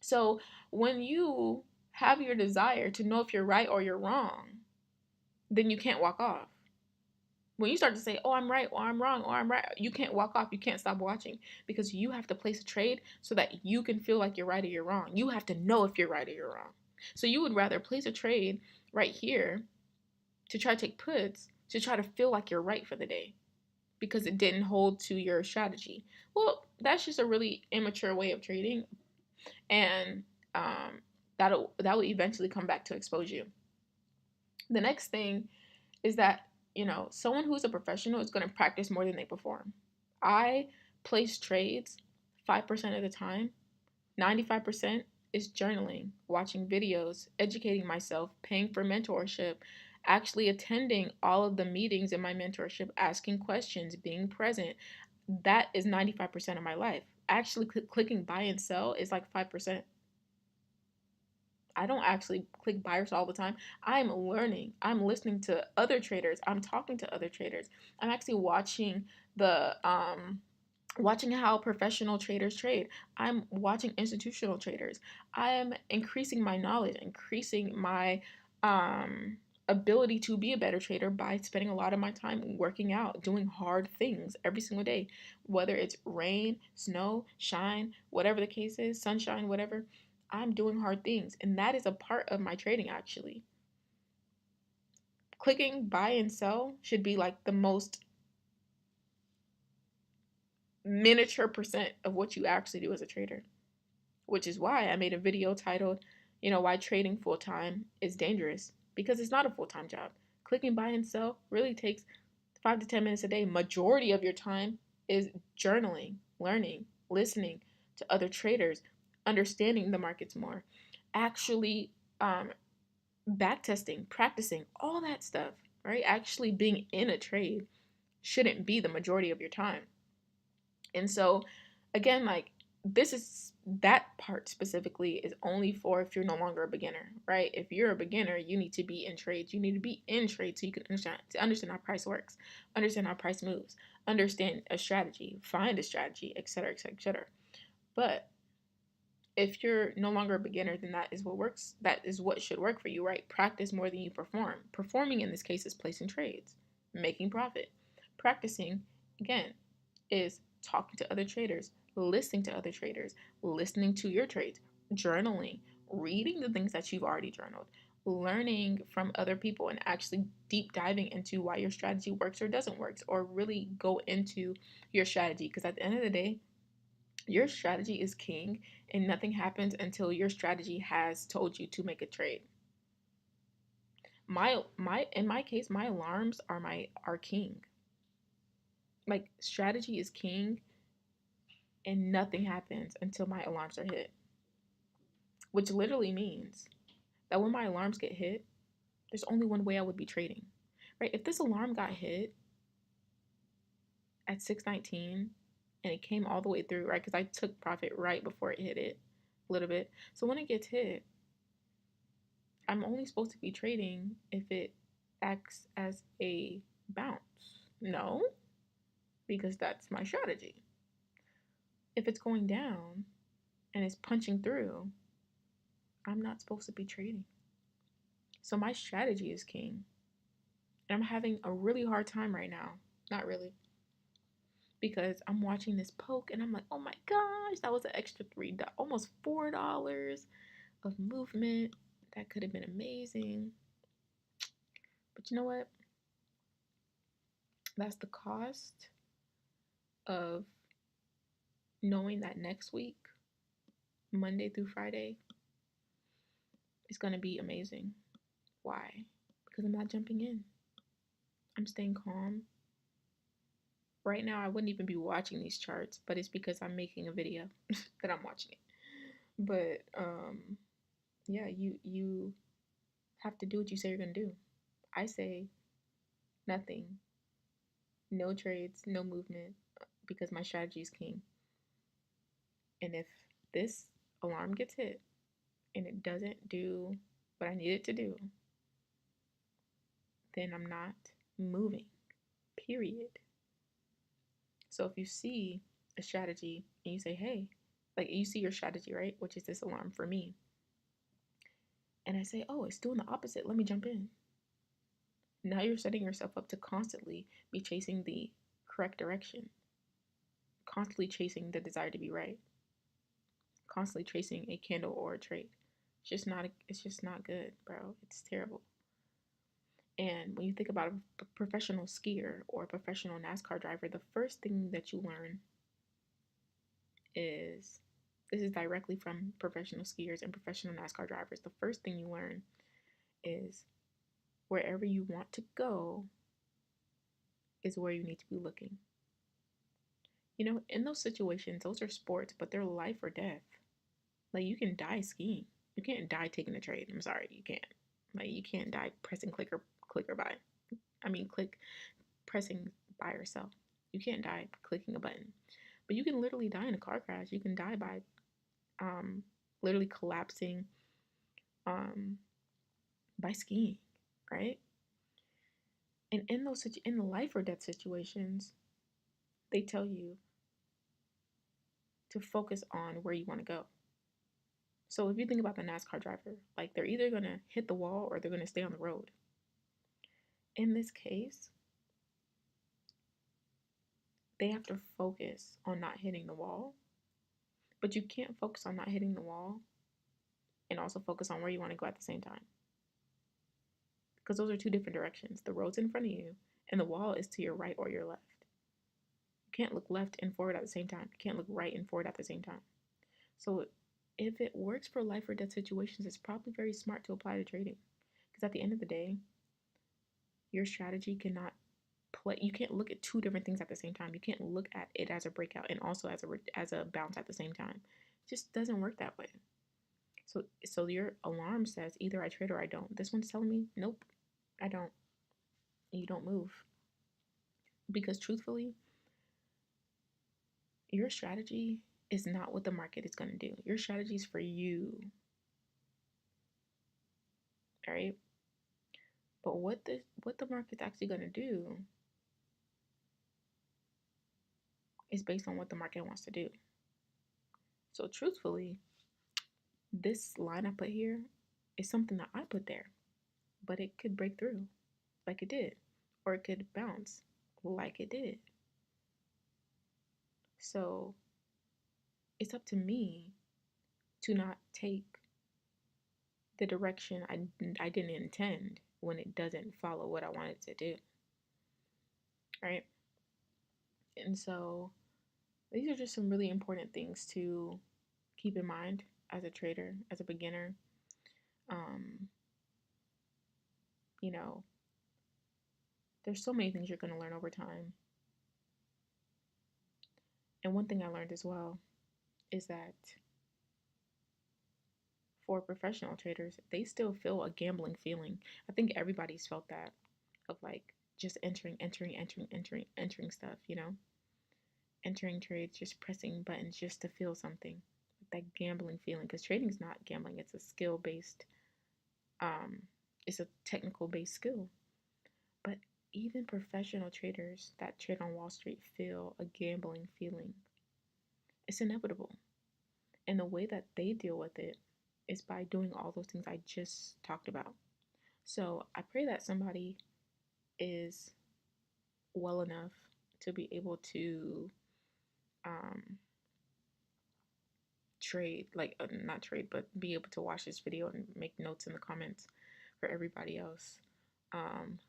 So when you have your desire to know if you're right or you're wrong, then you can't walk off. When you start to say, oh, I'm right, or I'm wrong, or I'm right, you can't walk off. You can't stop watching because you have to place a trade so that you can feel like you're right or you're wrong. You have to know if you're right or you're wrong. So you would rather place a trade right here to try to take puts to try to feel like you're right for the day. because it didn't hold to your strategy. Well, that's just a really immature way of trading, and that will eventually come back to expose you. The next thing is that, someone who's a professional is going to practice more than they perform. I place trades 5% of the time. 95% is journaling, watching videos, educating myself, paying for mentorship, actually attending all of the meetings in my mentorship, asking questions, being present. That is 95% of my life. Actually, clicking buy and sell is like 5%. I don't actually click buy or sell all the time. I'm learning. I'm listening to other traders. I'm talking to other traders. I'm actually watching the watching how professional traders trade. I'm watching institutional traders. I'm increasing my knowledge, increasing my ability to be a better trader by spending a lot of my time working out, doing hard things every single day, whether it's rain, snow, shine, whatever the case is, sunshine, whatever. I'm doing hard things, and that is a part of my trading actually. Clicking buy and sell should be like the most miniature percent of what you actually do as a trader, which is why I made a video titled, why trading full time is dangerous, because it's not a full time job. Clicking buy and sell really takes 5 to 10 minutes a day. Majority of your time is journaling, learning, listening to other traders, understanding the markets more, actually back testing, practicing, all that stuff, right? Actually being in a trade shouldn't be the majority of your time. And so, again, like, this is that part specifically is only for if you're no longer a beginner, right? If you're a beginner, you need to be in trades. You need to be in trades so you can understand how price works, understand how price moves, understand a strategy, find a strategy, etc., etc., etc. But if you're no longer a beginner, then that is what works. That is what should work for you, right? Practice more than you perform. Performing in this case is placing trades, making profit. Practicing, again, is talking to other traders, listening to other traders, listening to your trades, journaling, reading the things that you've already journaled, learning from other people, and actually deep diving into why your strategy works or doesn't work, or really go into your strategy. Because at the end of the day, your strategy is king, and nothing happens until your strategy has told you to make a trade. In my case, my alarms are king. Like, strategy is king, and nothing happens until my alarms are hit. Which literally means that when my alarms get hit, there's only one way I would be trading. Right? If this alarm got hit at 6:19 and it came all the way through, right? Because I took profit right before it hit it a little bit. So when it gets hit, I'm only supposed to be trading if it acts as a bounce. No, because that's my strategy. If it's going down and it's punching through, I'm not supposed to be trading. So my strategy is king. And I'm having a really hard time right now. Not really. Because I'm watching this poke and I'm like, oh my gosh, that was an extra almost $4 of movement. That could have been amazing. But you know what? That's the cost of knowing that next week, Monday through Friday, is going to be amazing. Why? Because I'm not jumping in. I'm staying calm. Right now, I wouldn't even be watching these charts, but it's because I'm making a video that I'm watching it. But yeah, you have to do what you say you're gonna do. I say nothing, no trades, no movement, because my strategy is king. And if this alarm gets hit and it doesn't do what I need it to do, then I'm not moving. Period. So if you see a strategy and you say, hey, like, you see your strategy, right? Which is this alarm for me. And I say, oh, it's doing the opposite. Let me jump in. Now you're setting yourself up to constantly be chasing the correct direction, constantly chasing the desire to be right, constantly chasing a candle or a trade. It's just not good, bro. It's terrible. And when you think about a professional skier or a professional NASCAR driver, the first thing that you learn is, this is directly from professional skiers and professional NASCAR drivers. The first thing you learn is wherever you want to go is where you need to be looking. You know, in those situations, those are sports, but they're life or death. Like, you can die skiing. You can't die taking a trade. I'm sorry, you can't. Like, you can't die pressing click or buy. I mean, pressing buy or sell. You can't die clicking a button. But you can literally die in a car crash. You can die by literally collapsing by skiing, right? And in the life or death situations, they tell you to focus on where you want to go. So if you think about the NASCAR driver, like, they're either gonna hit the wall or they're gonna stay on the road. In this case, they have to focus on not hitting the wall, but you can't focus on not hitting the wall and also focus on where you want to go at the same time, because those are two different directions. The road's in front of you and the wall is to your right or your left. You can't look left and forward at the same time. You can't look right and forward at the same time. So if it works for life or death situations, it's probably very smart to apply to trading, because at the end of the day, your strategy cannot play. You can't look at two different things at the same time. You can't look at it as a breakout and also as a bounce at the same time. It just doesn't work that way. So your alarm says either I trade or I don't. This one's telling me, nope, I don't. You don't move. Because truthfully, your strategy is not what the market is going to do. Your strategy is for you. All right? But what the market's actually going to do is based on what the market wants to do. So truthfully, this line I put here is something that I put there, but it could break through like it did, or it could bounce like it did. So it's up to me to not take the direction I didn't intend when it doesn't follow what I wanted to do. Right? And so these are just some really important things to keep in mind as a trader, as a beginner. You know, there's so many things you're going to learn over time. And one thing I learned as well is that for professional traders, they still feel a gambling feeling. I think everybody's felt that, of like just entering stuff, you know? Entering trades, just pressing buttons just to feel something. That gambling feeling. Because trading is not gambling, it's a skill based, it's a technical based skill. But even professional traders that trade on Wall Street feel a gambling feeling. It's inevitable. And the way that they deal with it is by doing all those things I just talked about. So I pray that somebody is well enough to be able to trade, like not trade, but be able to watch this video and make notes in the comments for everybody else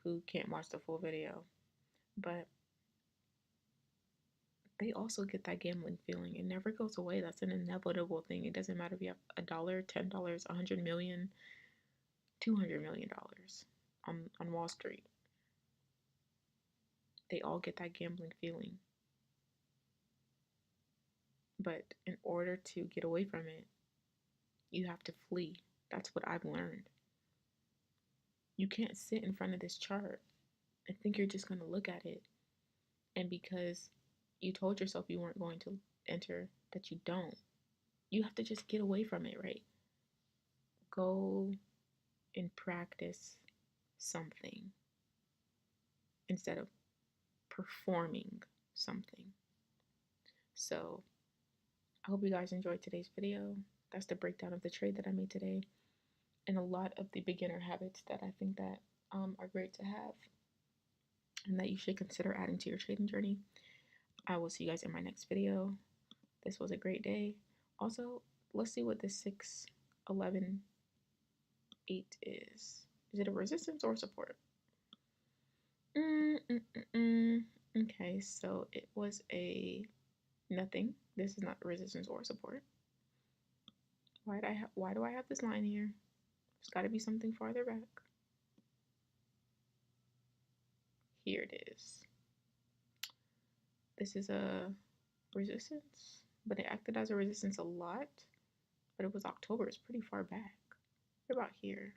who can't watch the full video. But they also get that gambling feeling. It never goes away. That's an inevitable thing. It doesn't matter if you have $1, $10, 100 million, $200 million on Wall Street. They all get that gambling feeling. But in order to get away from it, you have to flee. That's what I've learned. You can't sit in front of this chart and think you're just going to look at it. And because you told yourself you weren't going to enter, that you don't. You have to just get away from it, right? Go and practice something instead of performing something. So I hope you guys enjoyed today's video. That's the breakdown of the trade that I made today, and a lot of the beginner habits that I think that are great to have and that you should consider adding to your trading journey. I will see you guys in my next video. This was a great day. Also, let's see what this 6, 11, 8 is. Is it a resistance or support? Mm, mm, mm, mm. Okay, so it was a nothing. This is not resistance or support. Why do I have this line here? There's got to be something farther back. Here it is. This is a resistance, but it acted as a resistance a lot. But it was October. It's pretty far back. What about here?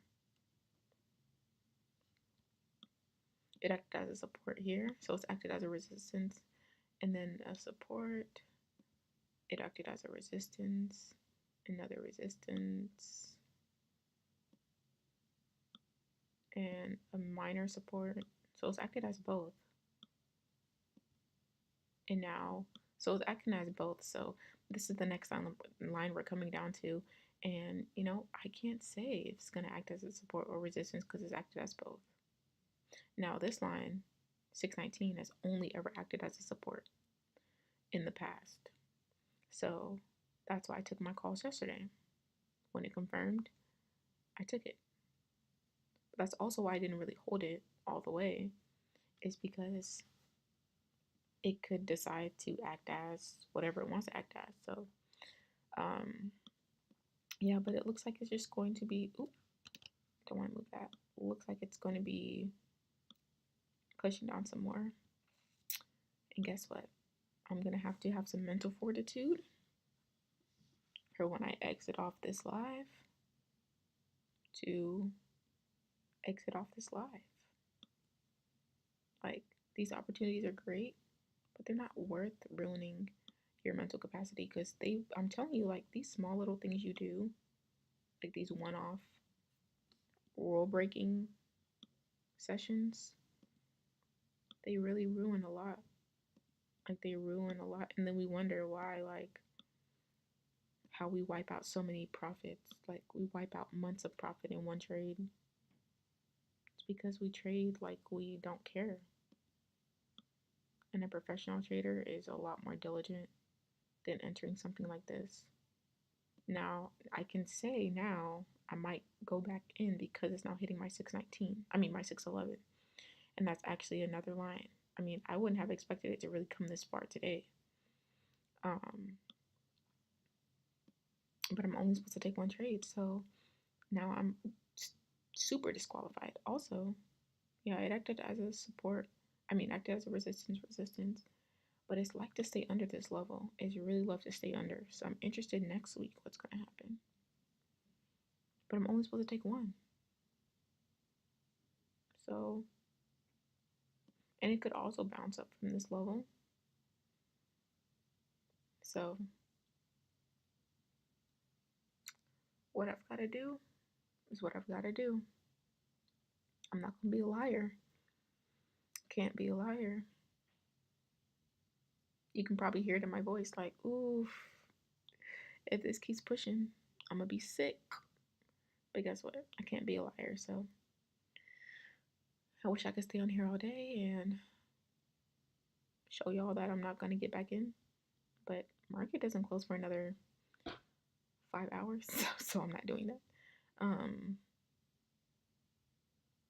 It acted as a support here, so it's acted as a resistance, and then a support. It acted as a resistance, another resistance, and a minor support. So it's acted as both. And now, so it's acting as both. So this is the next line we're coming down to. And, you know, I can't say if it's going to act as a support or resistance because it's acted as both. Now, this line, 619, has only ever acted as a support in the past. So that's why I took my calls yesterday. When it confirmed, I took it. But that's also why I didn't really hold it all the way, is because it could decide to act as whatever it wants to act as. So, yeah, but it looks like it's just going to be, oop, don't want to move that. It looks like it's going to be pushing down some more. And guess what? I'm going to have some mental fortitude for when I exit off this live to exit off this live. Like, these opportunities are great, but they're not worth ruining your mental capacity because I'm telling you, like, these small little things you do, like these one-off rule breaking sessions, they really ruin a lot. Like, they ruin a lot, and then we wonder why, like, how we wipe out so many profits. Like, we wipe out months of profit in one trade. It's because we trade like we don't care. And a professional trader is a lot more diligent than entering something like this. Now, I can say now I might go back in because it's now hitting my 619. I mean, my 611. And that's actually another line. I mean, I wouldn't have expected it to really come this far today. But I'm only supposed to take one trade. So now I'm super disqualified. Also, yeah, it acted as a support. I mean, acted as a resistance. But it's like to stay under this level. It's really love to stay under. So I'm interested next week what's going to happen. But I'm only supposed to take one. So, and it could also bounce up from this level. So, what I've got to do is what I've got to do. I'm not going to be a liar. Can't be a liar. You can probably hear it in my voice like, oof, if this keeps pushing, I'm going to be sick. But guess what? I can't be a liar. So, I wish I could stay on here all day and show y'all that I'm not going to get back in. But market doesn't close for another 5 hours, so I'm not doing that.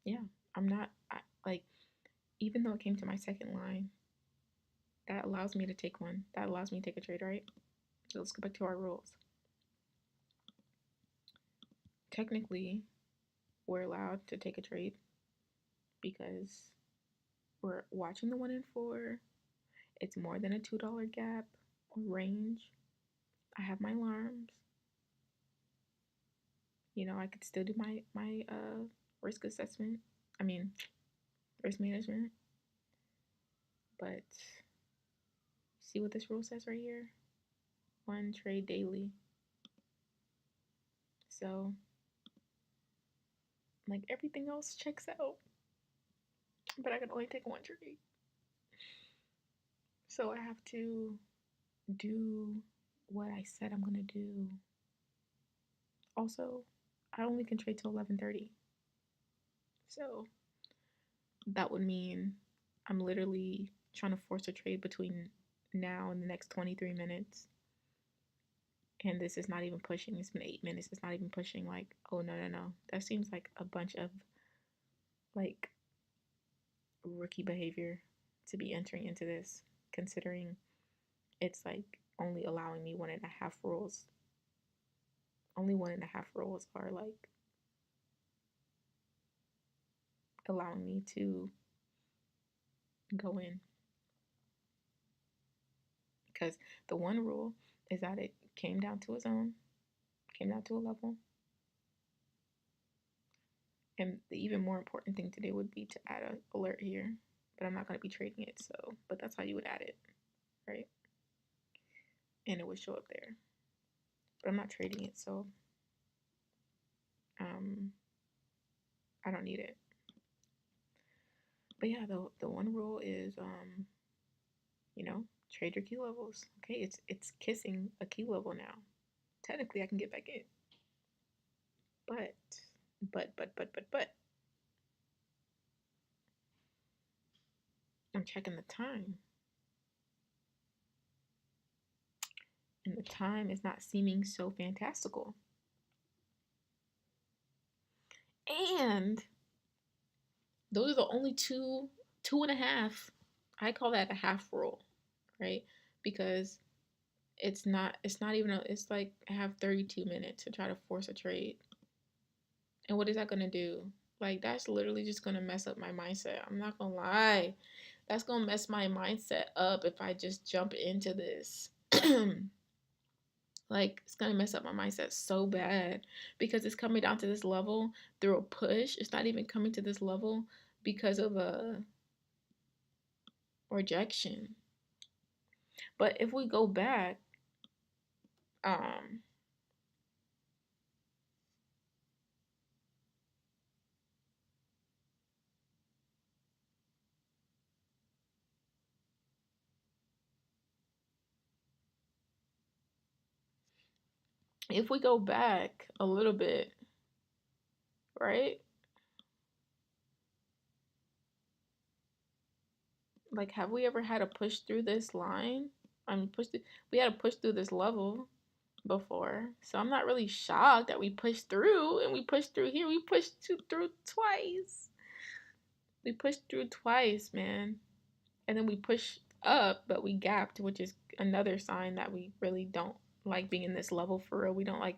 Yeah, I'm not like, even though it came to my second line, that allows me to take one. That allows me to take a trade, right? So let's go back to our rules. Technically, we're allowed to take a trade because we're watching the 1 in 4. It's more than a $2 gap or range. I have my alarms. You know, I could still do my risk assessment. I mean, risk management. But see what this rule says right here? 1 trade daily. So, like, everything else checks out. But I can only take 1 trade. So I have to do what I said I'm gonna do. Also, I only can trade till 11:30. So that would mean I'm literally trying to force a trade between now and the next 23 minutes. And this is not even pushing. It's been 8 minutes. It's not even pushing. Like, oh, no. That seems like a bunch of, like, rookie behavior to be entering into this, considering it's like only allowing me 1.5 rolls. Only 1.5 rolls are like allowing me to go in. Because the one rule is that it came down to a zone, came down to a level. And the even more important thing today would be to add an alert here. But I'm not going to be trading it, so, but that's how you would add it, right? And it would show up there. But I'm not trading it, so I don't need it. But yeah, the one rule is, you know, trade your key levels. Okay, it's kissing a key level now. Technically, I can get back in. But. I'm checking the time. And the time is not seeming so fantastical. And those are the only two and a half. I call that a half roll, right? Because it's not even it's like I have 32 minutes to try to force a trade. And what is that gonna do? Like, that's literally just gonna mess up my mindset. I'm not gonna lie. That's gonna mess my mindset up if I just jump into this. Like, it's gonna mess up my mindset so bad because it's coming down to this level through a push. It's not even coming to this level because of a rejection. But if we go back, um, if we go back a little bit, right? Like, have we ever had to push through this line? I mean, we had to push through this level before. So I'm not really shocked that we pushed through, and we pushed through here. We pushed through twice. We pushed through twice, man. And then we pushed up, but we gapped, which is another sign that we really don't like being in this level for real. We don't like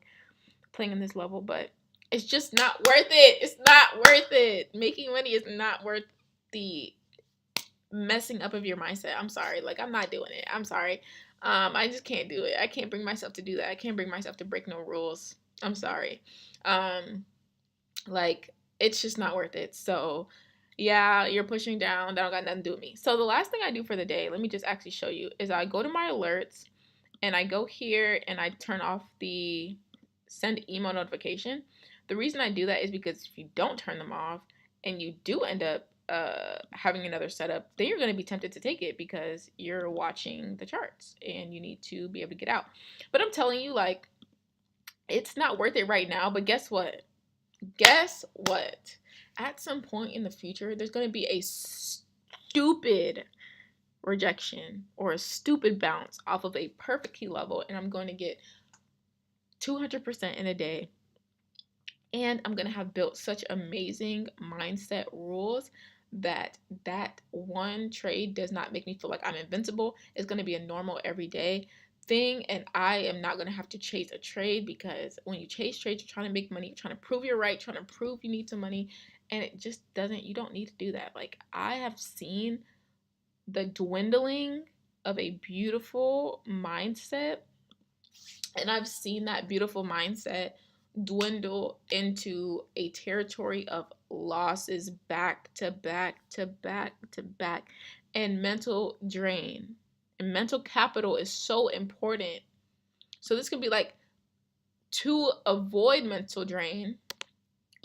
playing in this level, but it's just not worth it. It's not worth it. Making money is not worth the messing up of your mindset. I'm sorry. Like, I'm not doing it. I'm sorry. I just can't do it. I can't bring myself to do that. I can't bring myself to break no rules. I'm sorry. Like, it's just not worth it. So yeah, you're pushing down. That don't got nothing to do with me. So the last thing I do for the day, let me just actually show you, is I go to my alerts and I go here and I turn off the send email notification. The reason I do that is because if you don't turn them off and you do end up having another setup, then you're going to be tempted to take it because you're watching the charts and you need to be able to get out. But I'm telling you, like, it's not worth it right now. But guess what? Guess what? At some point in the future, there's going to be a stupid rejection or a stupid bounce off of a perfect key level, and I'm going to get 200% in a day. And I'm going to have built such amazing mindset rules that one trade does not make me feel like I'm invincible. It's going to be a normal everyday thing, and I am not going to have to chase a trade, because when you chase trades, you're trying to make money, you're trying to prove you're right, trying to prove you need some money, and it just doesn't, you don't need to do that. Like, I have seen the dwindling of a beautiful mindset, and I've seen that beautiful mindset dwindle into a territory of losses back to back to back to back, and mental drain. And mental capital is so important. So this could be like to avoid mental drain,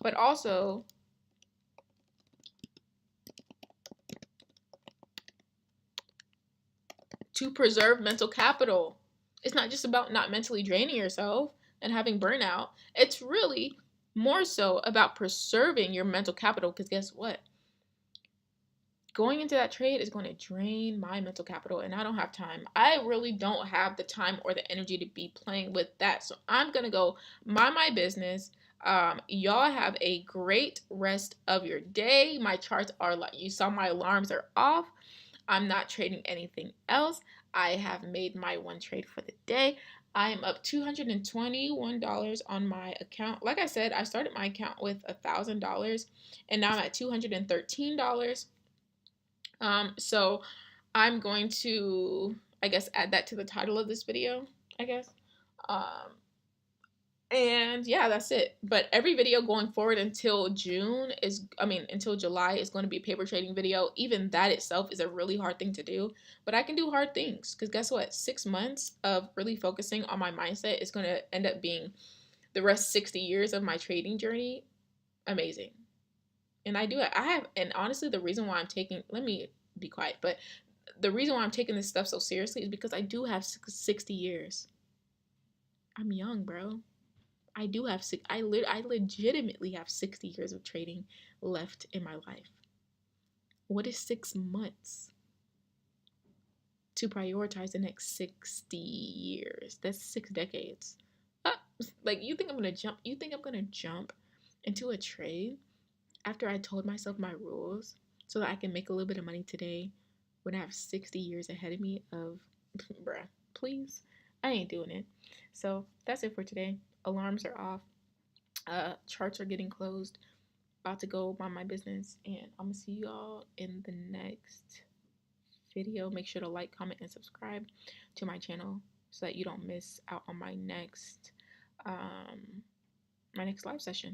but also to preserve mental capital. It's not just about not mentally draining yourself and having burnout. It's really more so about preserving your mental capital, because guess what? Going into that trade is going to drain my mental capital, and I don't have time. I really don't have the time or the energy to be playing with that. So I'm going to go mind my business. Y'all have a great rest of your day. My charts are like you saw, my alarms are off. I'm not trading anything else. I have made my one trade for the day. I am up $221 on my account. Like I said, I started my account with $1,000 and now I'm at $213. So I'm going to, I guess, add that to the title of this video, I guess. Um, and yeah, that's it. But every video going forward until until July is going to be a paper trading video. Even that itself is a really hard thing to do. But I can do hard things because guess what? 6 months of really focusing on my mindset is going to end up being the rest 60 years of my trading journey. Amazing. And I do it. I have, and honestly, the reason why I'm taking, let me be quiet, but the reason why I'm taking this stuff so seriously is because I do have 60 years. I'm young, bro. I do have I legitimately have 60 years of trading left in my life. What is 6 months to prioritize the next 60 years? That's 6 decades. Like you think I'm gonna jump? You think I'm gonna jump into a trade after I told myself my rules so that I can make a little bit of money today when I have 60 years ahead of me of, bruh, please, I ain't doing it. So that's it for today. Alarms are off. Charts are getting closed. About to go mind my business, and I'm gonna see y'all in the next video. Make sure to like, comment, and subscribe to my channel so that you don't miss out on my next live session.